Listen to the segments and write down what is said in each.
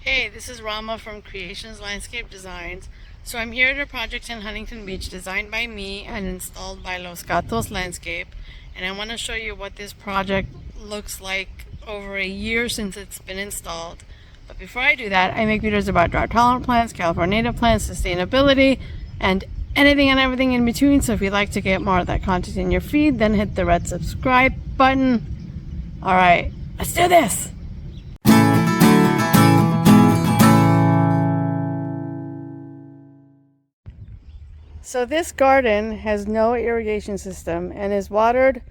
Hey, this is Rama from Creations Landscape Designs. So I'm here at a project in Huntington Beach designed by me and installed by Los Gatos Landscape. And I want to show you what this project looks like over a year since it's been installed. But before I do that, I make videos about drought tolerant plants, California native plants, sustainability, and anything and everything in between. So if you'd like to get more of that content in your feed, then hit the red subscribe button. All right, let's do this. So this garden has no irrigation system and is watered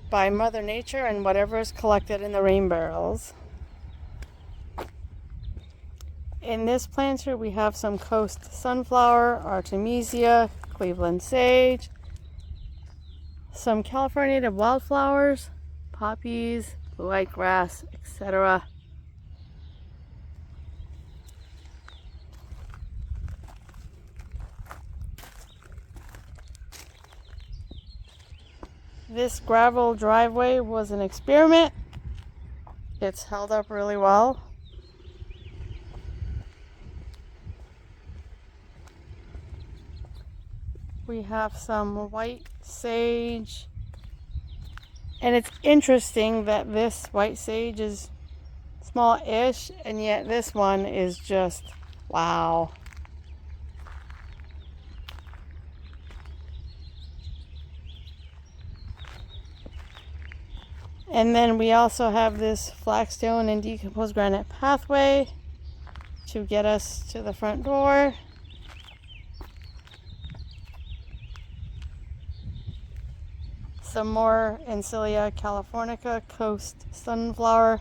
by Mother Nature and whatever is collected in the rain barrels. In this planter we have some coast sunflower, artemisia, Cleveland sage, some California native wildflowers, poppies, blue-eyed grass, etc. This gravel driveway was an experiment. It's held up really well. We have some white sage. And it's interesting that this white sage is small-ish, and yet this one is just, wow. And then we also have this flagstone and decomposed granite pathway to get us to the front door. Some more Encilia californica, coast sunflower.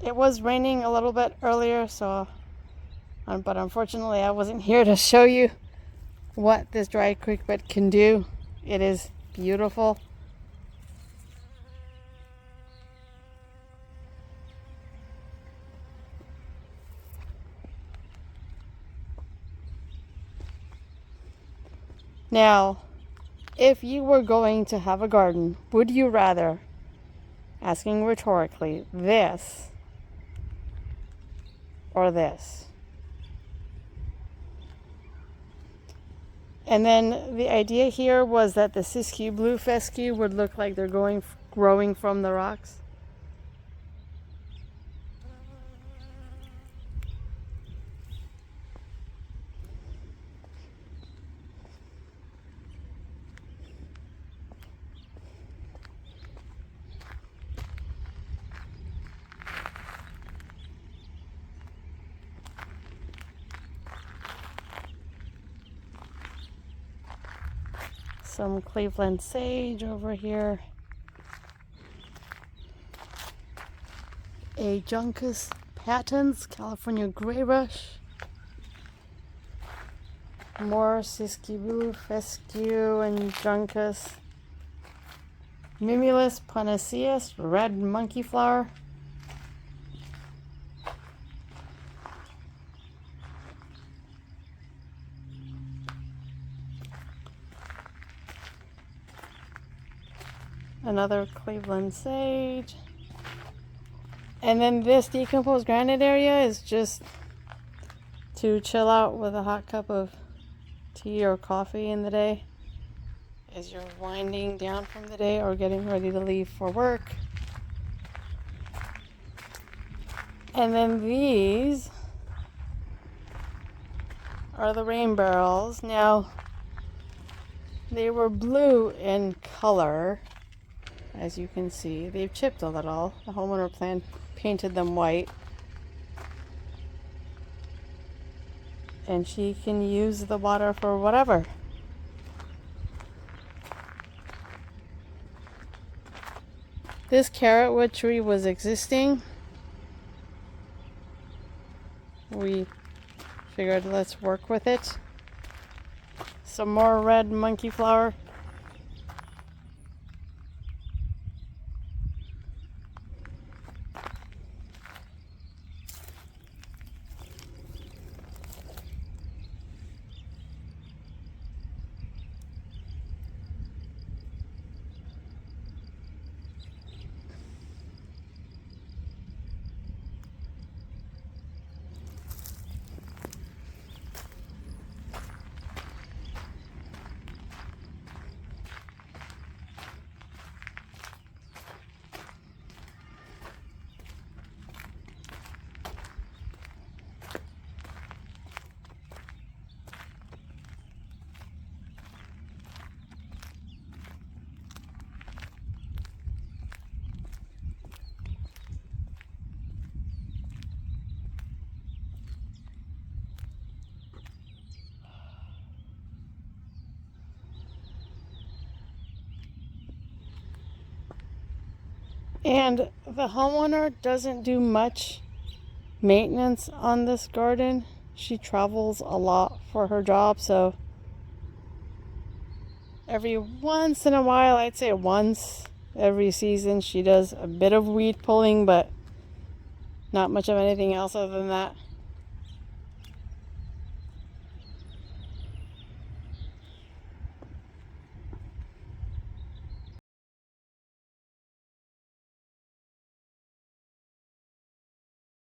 It was raining a little bit earlier, but unfortunately I wasn't here to show you what this dry creek bed can do. It is beautiful. Now, if you were going to have a garden, would you rather, asking rhetorically, this or this? And then the idea here was that the siskiyou blue fescue would look like they're growing from the rocks. Some Cleveland sage over here. A Juncus patens, California gray rush. More siskiyou blue fescue and Juncus. Mimulus panaceus, red monkey flower. Another Cleveland sage. And then this decomposed granite area is just to chill out with a hot cup of tea or coffee in the day as you're winding down from the day or getting ready to leave for work. And then these are the rain barrels. Now, they were blue in color. As you can see, they've chipped a little. The homeowner painted them white. And she can use the water for whatever. This carrotwood tree was existing. We figured let's work with it. Some more red monkey flower. And the homeowner doesn't do much maintenance on this garden. She travels a lot for her job, so every once in a while, I'd say once every season, she does a bit of weed pulling, but not much of anything else other than that.